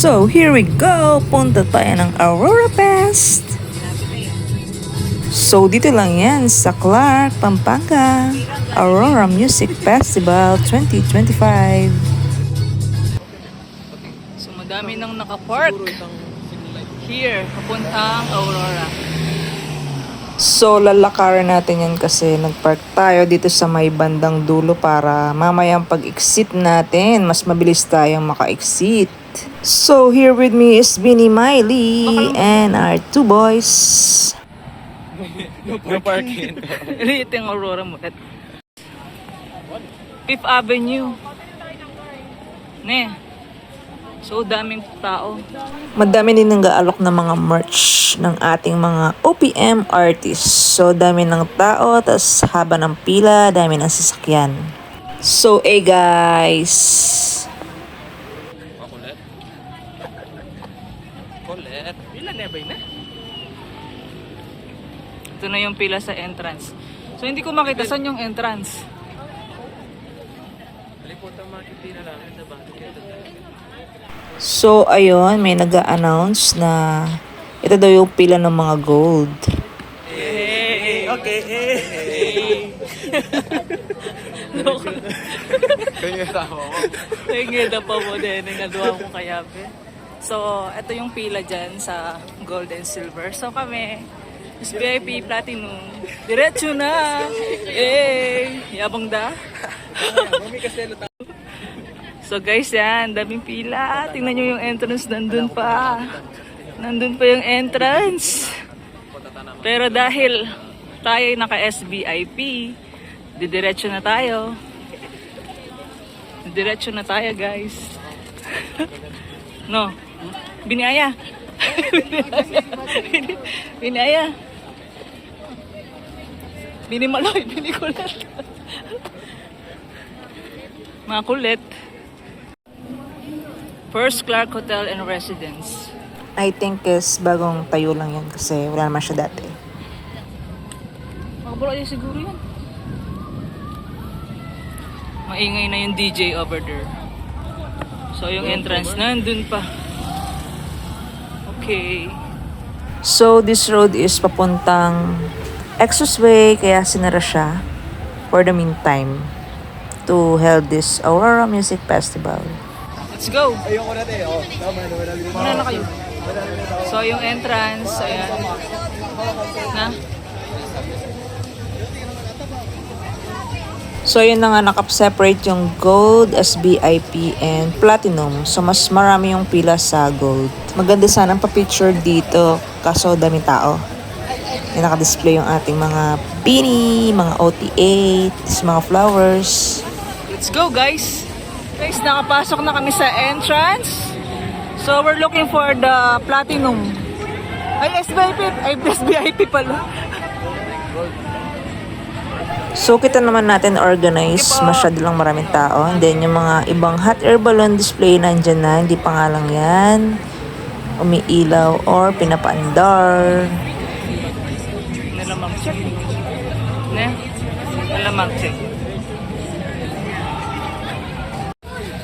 So, here we go! Punta tayo ng Aurora Fest! So, dito lang yan sa Clark, Pampanga. Aurora Music Festival 2025. So, madami nang nakapark here, papuntang Aurora. So, lalakarin natin yan kasi nagpark tayo dito sa may bandang dulo para mamayang pag-exit natin, mas mabilis tayong maka-exit. So, here with me is Vinny Miley and our two boys. No parking. Ito yung Aurora mo. Fifth Avenue. Ne. So, daming tao. Madami din nag-aalok ng mga merch ng ating mga OPM artists. So, dami ng tao, tas haba ng pila, dami ng sasakyan. So, guys. Kulit. Pila na ba yun? Ito na yung pila sa entrance. So, hindi ko makita saan yung entrance. Liputan marketing na lang sa bahay. So, ayun, may nag-a-announce na ito daw yung pila ng mga gold. Hey, okay, hey. Kanya tao ko. Ngeda pa mo din, nagawa ko kaya be. So, ito yung pila dyan sa gold and silver. So, kami, VIP Platinum, diretso na! Hey! Yabang da? So guys, yan, daming pila. Tingnan nyo yung entrance, nandun pa. Nandun pa yung entrance. Pero dahil tayo naka-SVIP, didiretso na tayo. Didiretso na tayo, guys. No? Biniaya. Biniaya. Binimaloy, binikulat. Mga kulit. First Clark Hotel and Residence. I think is bagong tayo lang yan kasi wala naman siya dati. Makabula din siguro yan. Maingay na yung DJ over there. So yung entrance nandun pa. Okay. So this road is papuntang Expressway kaya sinara siya for the meantime to hold this Aurora Music Festival. Let's go! Ayoko na tayo. Muna na kayo. So, yung entrance, ayan. Na? So, yun na nga, nakap-separate yung gold, SBIP, and platinum. So, mas marami yung pila sa gold. Maganda sana ang pa-picture dito, kaso daming tao. Yung naka-display yung ating mga beanie, mga OT8, mga flowers. Let's go, guys! Guys, nakapasok na kami sa entrance. So, we're looking for the platinum. Ay, SBIP pala. So, kita naman natin organized. Masyado lang maraming tao. And then, yung mga ibang hot air balloon display nandyan na. Hindi pa nga lang yan. Umiilaw or pinapaandar. Nalamang check. Ne? Nalamang check.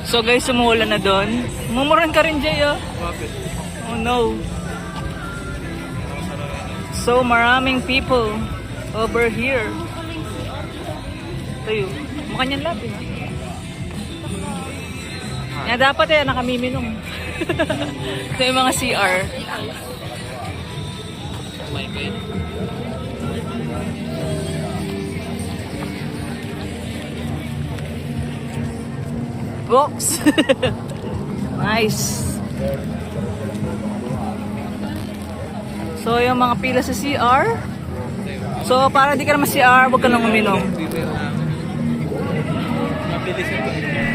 So guys, sumulan na doon. Mumuran ka rin, Jay, oh. Oh no. So maraming people over here. Tayo. Mukha niyan lahat, eh. Yan, dapat eh, nakamiminong. Ito yung mga CR. Oh my God. Box. Nice. So, yung mga pila sa CR. So, para di ka naman CR, huwag ka nang uminom.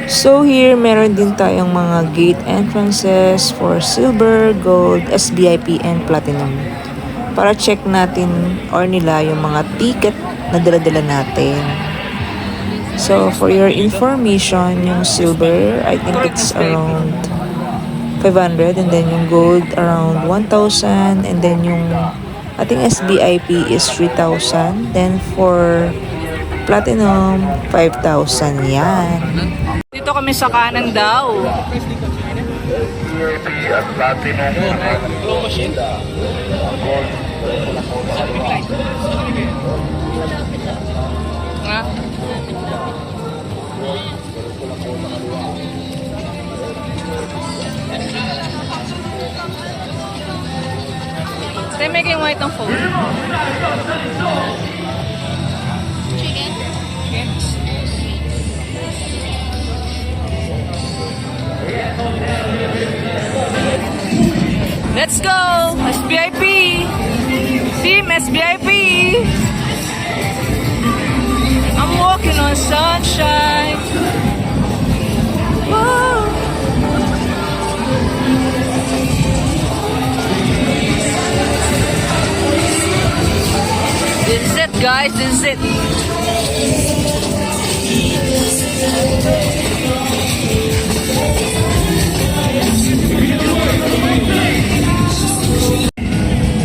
So, here, meron din tayong mga gate entrances for silver, gold, SBIP, and platinum. Para check natin or nila yung mga ticket na dala-dala natin. So, for your information, yung silver, I think it's around 500. And then yung gold, around 1,000. And then yung ating SBIP is 3,000. Then for platinum, 5,000 yan. Dito kami sa kanan daw. VIP at Platinum. Claw machine. Ha? Stay making white ng phone. Let's go! SBIP! Team SBIP! I'm walking on sunshine. Whoa. This is it, guys. This is it.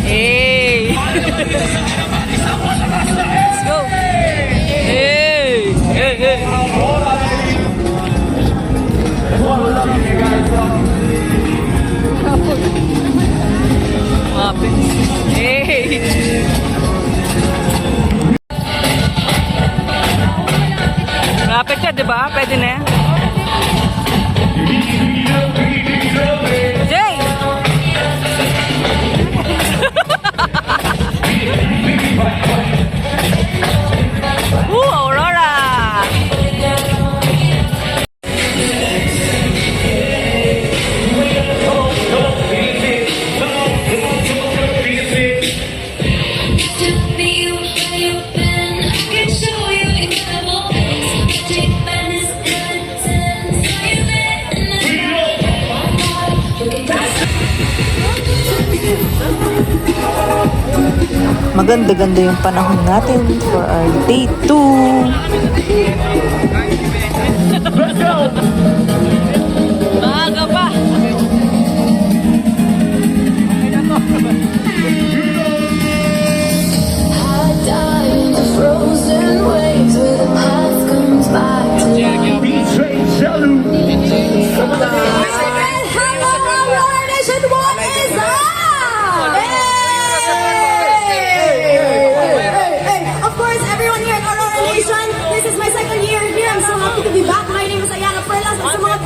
Hey! Let's go! Hey! Hey! Hey! Hey! Malapit siya, di ba? Pwede na yan. Jay! Aurora! Maganda-ganda yung panahon natin for our day 2. Maaga pa!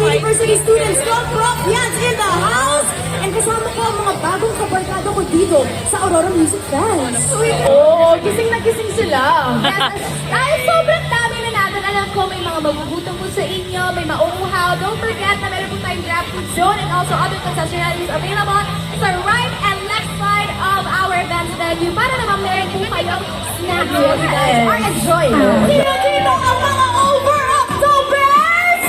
University students, Rock-Rock-Yans in the house! And kasama ko ang mga bagong kabarkada ko dito sa Aurora Music Fest. Oo, gising na gising sila. Ay, sobrang dami na natin. Alam ko, may mga magugutom po sa inyo, may mauuhaw. Don't forget na meron po tayong draft food zone and also other concessionaries available sa right and left side of our event venue para naman meron po kayong snack. Yes. Or enjoy. Sino-sino ang mga over-Octobers?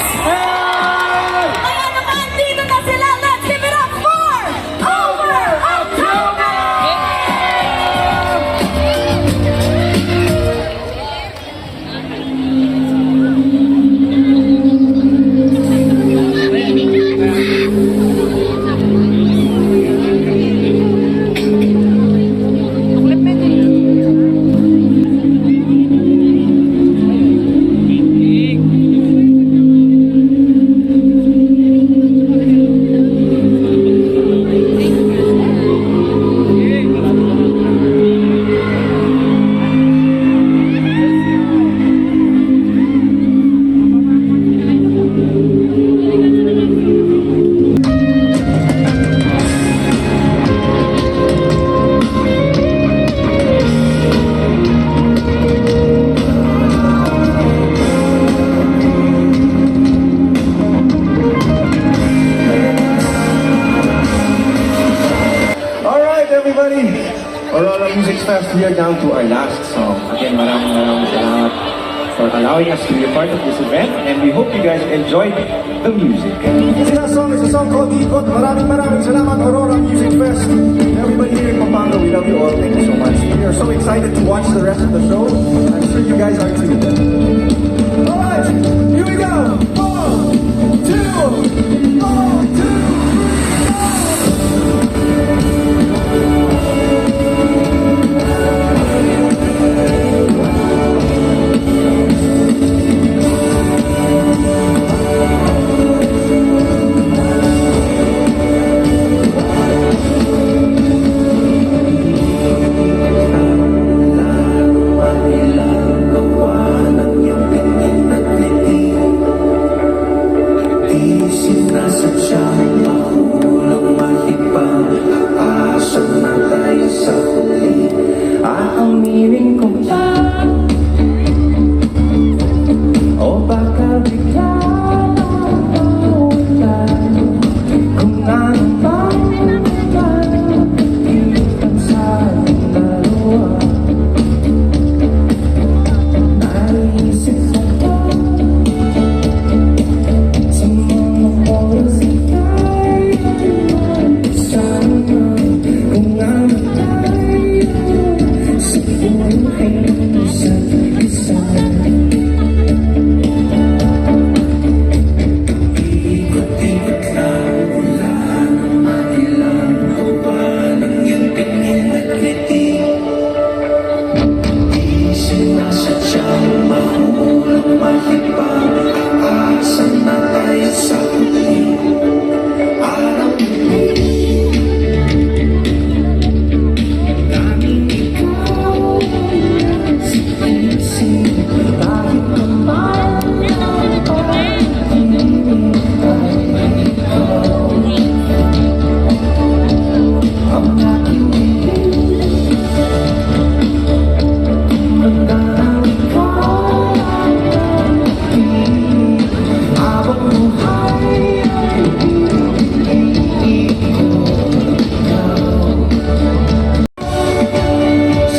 Kaya naman, dito na sila. Let's give it up for Over-October! Everybody, Aurora Music Fest, we are down to our last song. Again, maraming salamat for allowing us to be a part of this event, and we hope you guys enjoyed the music. This last song is a song called Ikot. Maraming salamat, Aurora Music Fest. Everybody here in Pampanga, we love you all. Thank you so much. We are so excited to watch the rest of the show. I'm sure you guys are too. Alright, here we go. 1, 2, 1, 2.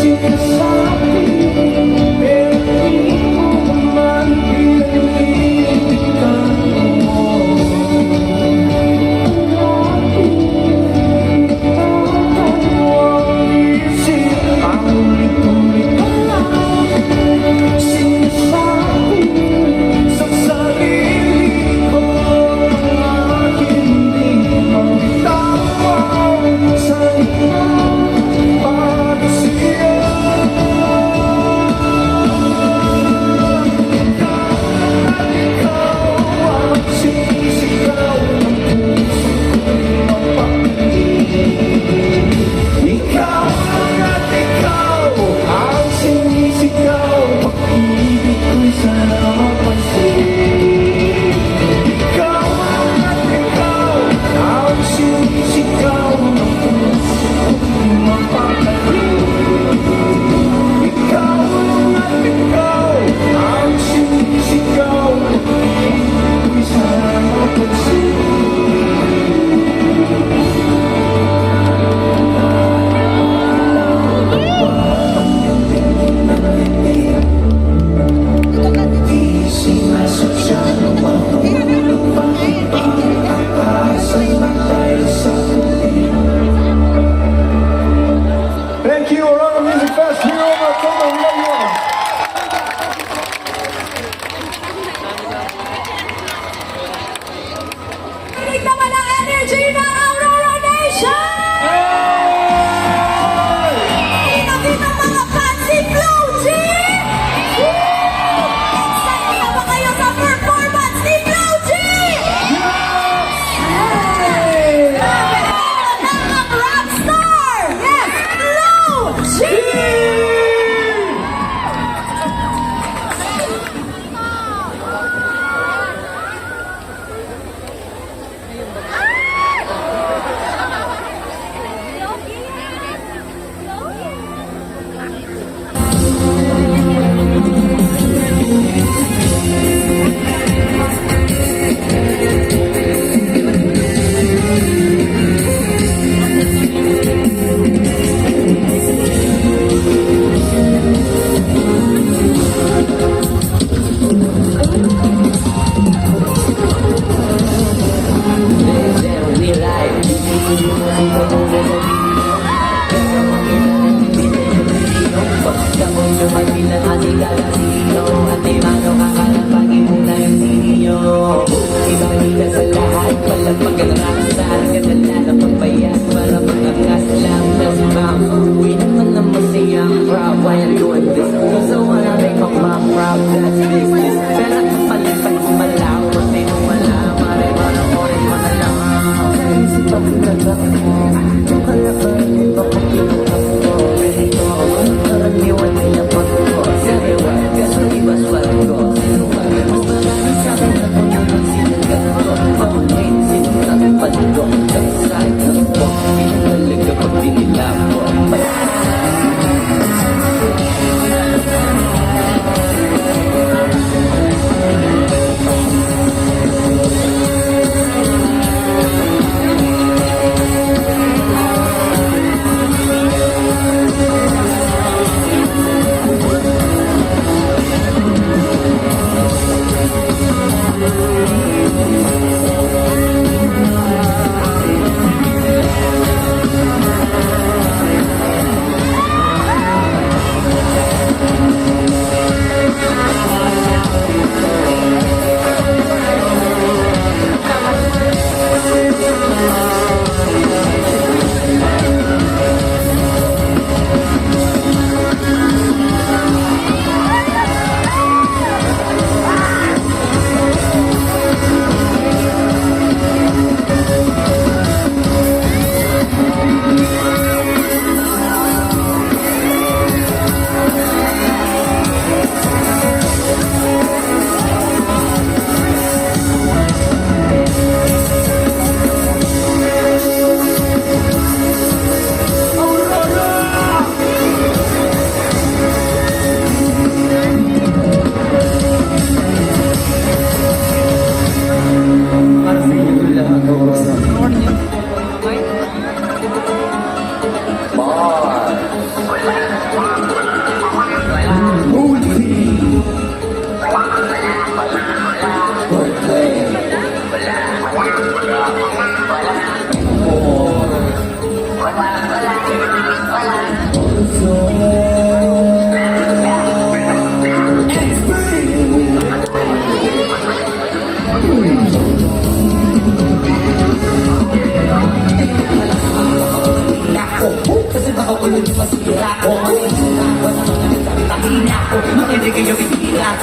Sinasabi, pero di mo naman pinag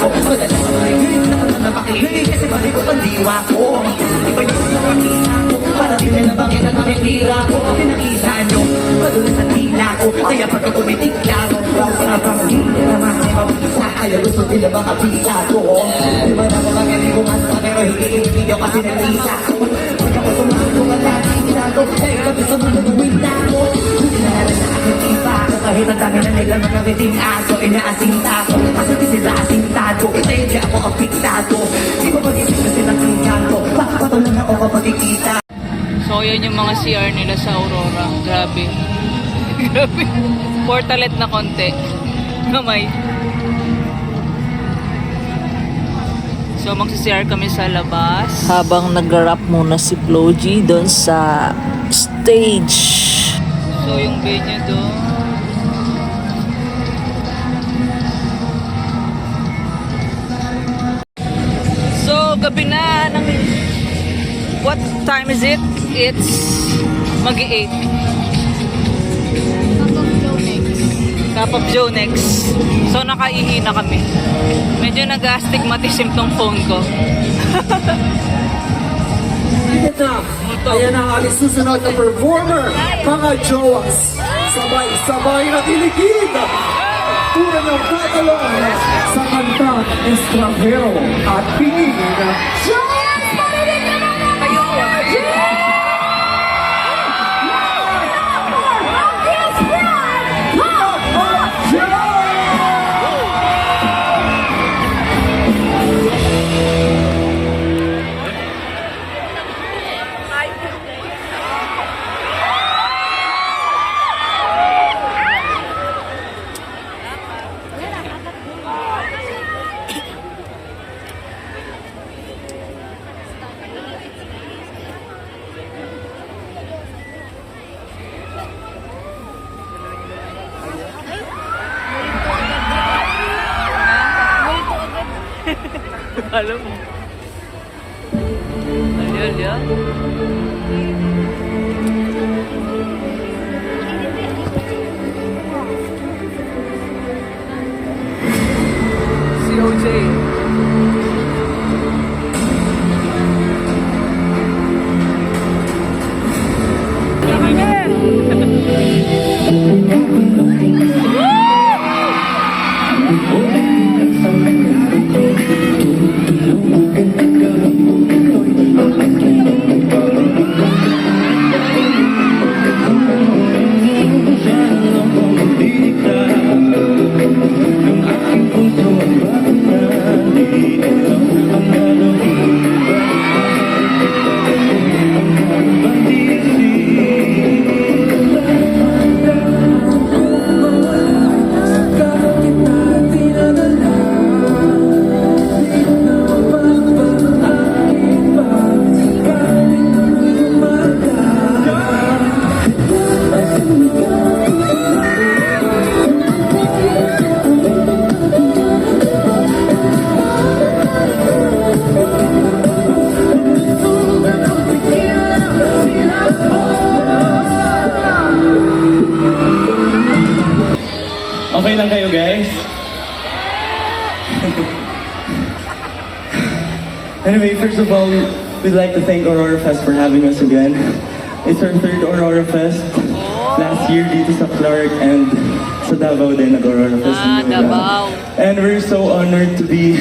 ko. Madalas sa mga hirit na pala napakilig kasi balik ko pandiwa ko. Iba yung nakakita ko, para din na bakit ang nakikira ko. Pinakita nyo, madulas ang tila ko, kaya pagka tumitikla ko. Sa pamilya naman ay mabisa, kaya gusto nila makapita ko. Di ba na magaling ko man, pero hindi nyo kasi nalisa ko. Pagka ko tumako, wala nakikita ko, eh kapit sa mga gawin ko. Hindi na nalang na aking iba, kahit ang dami na nila mga kiting aso, inaasinta ko. Kasi di sila asintado, hindi ako apiktado. Di ba mag-isip kasi ng kanto, papato lang ako kapag ikita. So, yan yung mga CR nila sa Aurora. Grabe. Grabe. Portalet na konti. Kamay. So, magsi-CR kami sa labas. Habang nag-rap muna si Flo G doon sa stage. So, yung venue doon. So, gabi na. What time is it? It's mag-8. Top of Joe next. So, nakaihi na kami. Medyo nag-astigmatism tong phone ko. Ito, ayan ang ating susunod na performer, mga Joas. Sabay-sabay na kiligid. Pura ng katalon sa kantang Estranjero at pingin na Joas, pamilig naman ang mga energy! Of this brand, Top of Joe! Alam mo. Ayun, yan. Si OJ. Okay lang kayo, guys? Anyway, first of all, we'd like to thank Aurora Fest for having us again. It's our third Aurora Fest. Last year dito sa Clark and sa Davao din nag-Aurora Fest. Davao. And we're so honored to be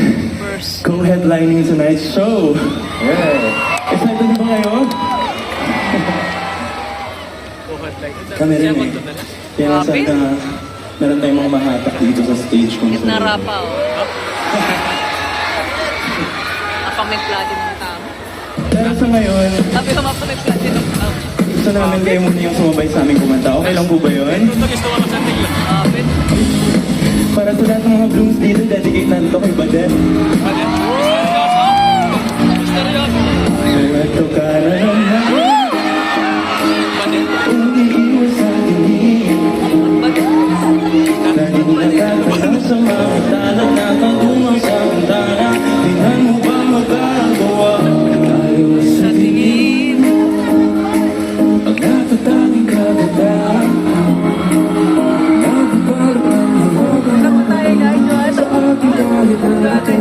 co-headlining tonight's show. Yeah. Excited na ba kayo? Kami rin eh. Kaya sana meron tayong mga mahatak dito sa stage kung saan. Narapa, oh. Napamay platinum tao. Pero sa ngayon, Sabi ko mapamay platinum tao. gusto namin kayo muna yung sumabay sa aming kumanta. Okay lang po ba yun? Para sa lahat ng mga blooms dito, dedicate natin ito kay Badet. Ito ka na naman. Umiiwas sa tingin. Laging nakatanaw sa mga tala. Nakatungong sa bintana. Tingnan mo ba magagawa? Ayaw sa tingin. Ang natatanging kagandaan. Nagpapalot ang nawagan. Sa aking kahit ang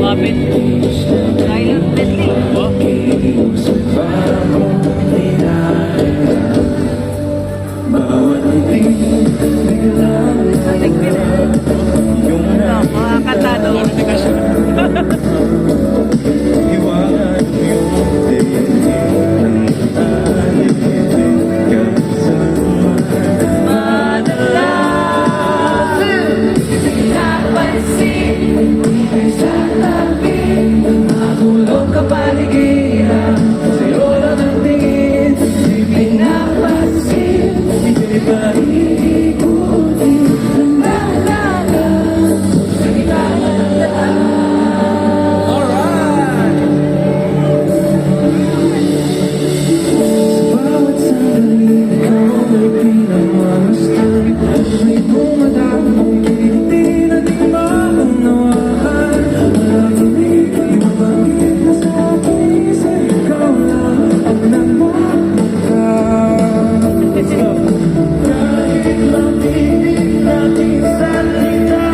lumapit. Bawat ngiti, biglang yung Mga kantado. iwangan yung tingin ng alipin kasama. Napansin, sa tabi, mahulog ka paligiran, sa'yo lang ang tingin, di pinapansin, di ba iikutin ang naalala, sa gitna ng daan. Bawat sandali, ikaw ay pinamamasdan, may dumadamong ngiti na di maunawaan. Malamig, ibabangkit na sa akin, sa ikaw lang ang namamagka. Let's go! Kahit mapinig natin salita,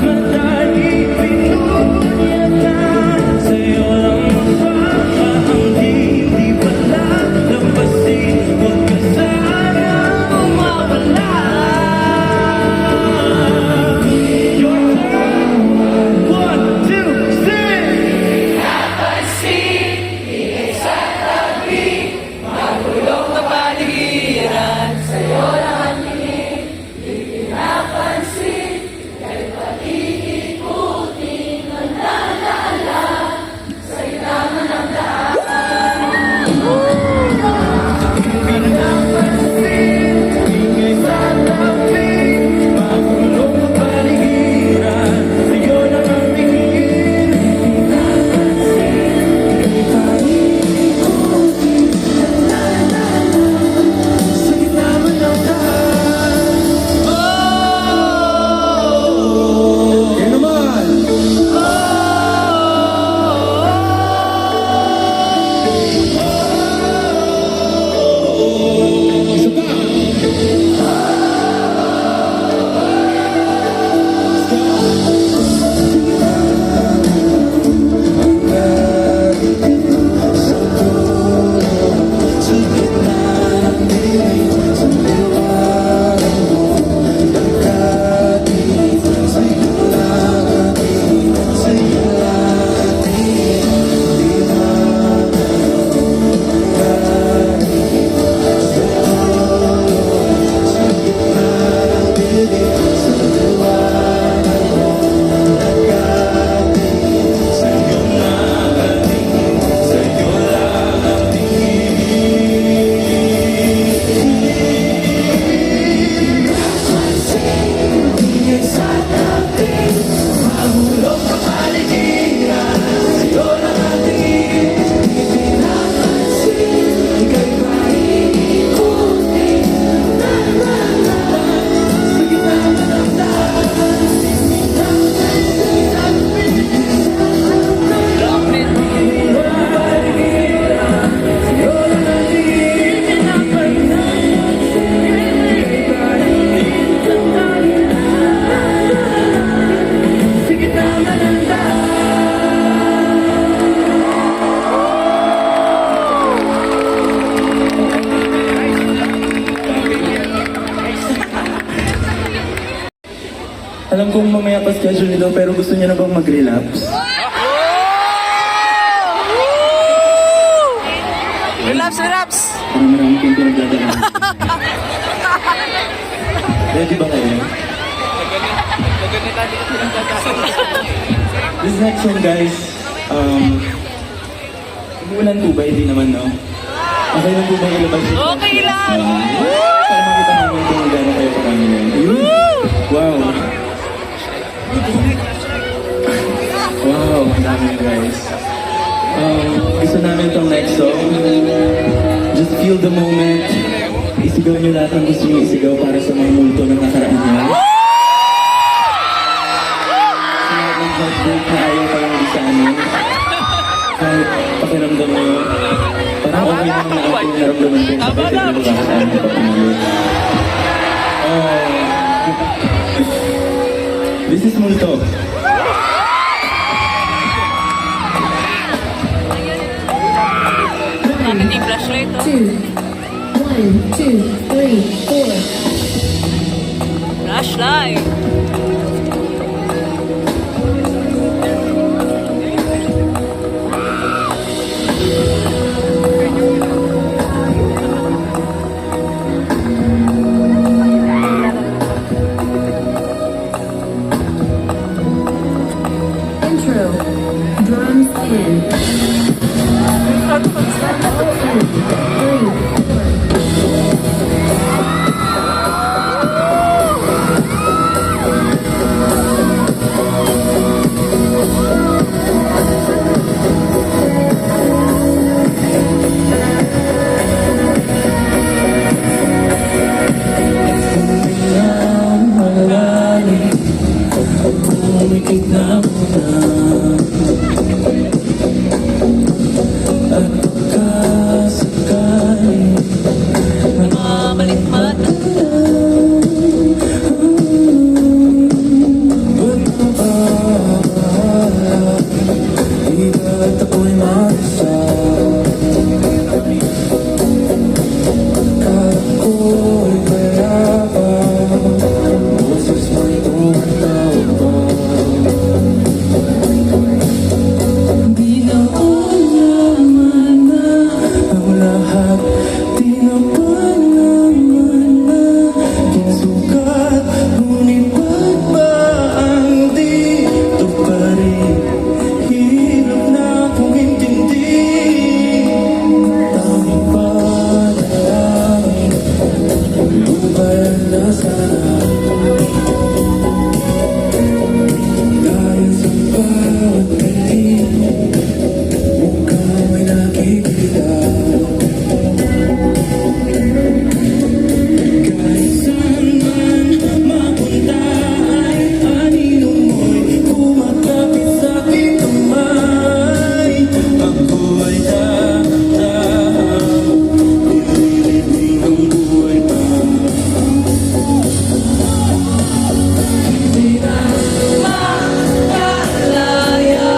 madaling pinunyatan, sa'yo lang mapapahangin, di pala lampasin, huwag ka sanang mawala. Your turn! 1, 2, 3! Napansin, ingay sa tabi, magulong na paligiran, sa'yo lang ang tingin, di pinapansin, kahit pag-iikutin ang naalala, sa gitna ng daan. Napansin, ingay sa tabi, magulong na paligiran, sa'yo lang ang tingin, di pinapansin, kahit pag-iikutin ang naalala, sa gitna ng daan. Yan naman! Isa pa! Alam kong mamaya pa schedule nito, pero gusto niya na bang mag-relapse? Relax, relax. Marami kong pinagdadaan. Ready ba kayo? This next one, guys, umuulan po ba? Hindi naman, no? Okay lang po ba ilabas ito? Okay lang! Para makita namin kung gano'n kayo parami na yun. Wow! Wow, ang dami nyo, guys. Gusto namin itong next song. Just feel the moment. Isigaw nyo lahat ang gusto nyo isigaw para sa mga multo ng nakaraan nyo. Sa lahat ng heartbreak na ayaw kayong hindi sa amin. Kahit pakiramdam nyo, parang okay naman na ako yung naramdaman ko sa kasi pinabasaan ko pa pinulot. This is multo. 3, 4. Flashlight! Intro. Drums in. 3, 4. Umikit na muna at pagkasakali Mamalit-mat ba't mapala di ba't ako'y mag-isa akala ko'y payapa boses mo'y tumatawag pa. Di na alaman na ang lahat, di na palaman na kinsukat, ngunit ba't ba ang dito pa rin? Hirap na kong intindi, tanging panalangin, lumayan na sana. Dahil sa bawat dating, mukhang may nakikita. Kahit saan man mapunta ay anino mo'y kumakapit sa aking kamay. Ako ay dahan, nililibing ang buhay pa. Di na makalaya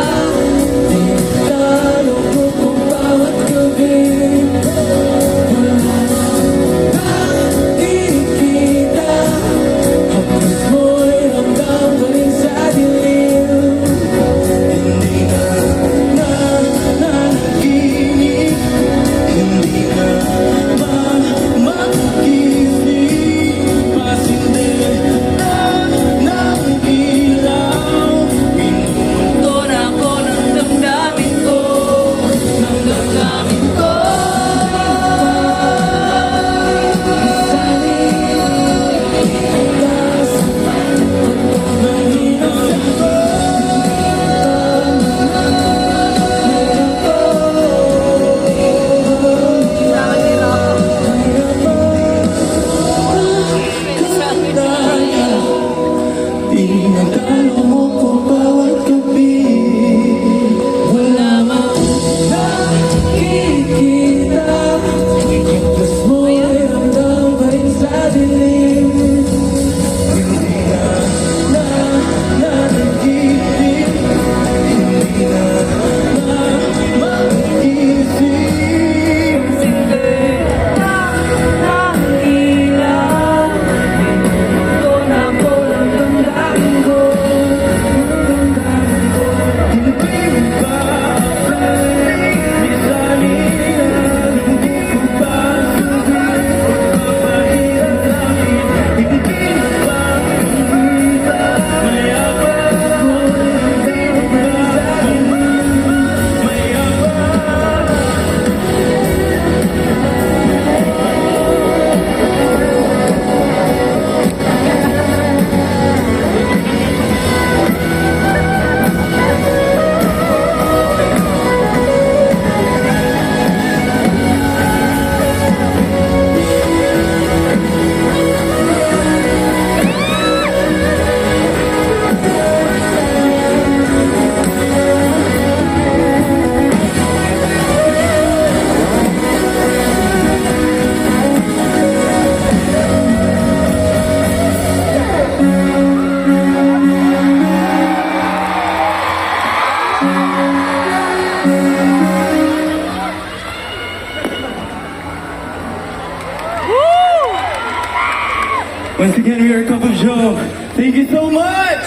Once again, we are Cup of Joe. Thank you so much!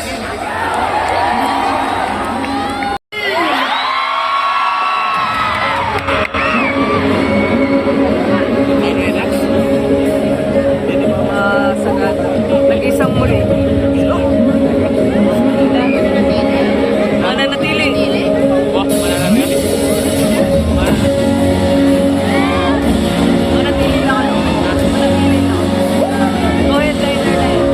Nag-isang muli. Mananatili. Wah, mananatili. Mananatili lang ako. Mananatili lang. Go ahead, later na yun.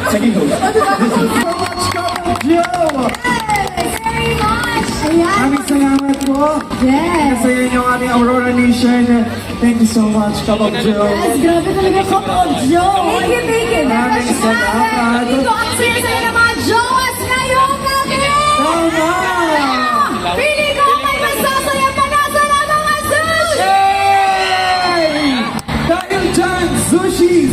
Second host. Joe! Very much! Ayan. Maraming salamat po. Yes. Sa inyo ang ating Aurora Nation. Thank you so much, Cup of Joe. Yes, grabe talaga Cup of Joe. Thank you. Maraming salamat. Dito ang saya-saya ng mga Joas ngayong gabi. Tama! Pili ko may masasaya pa na sa mga sushi! Hey! Dahil dyan, sushi!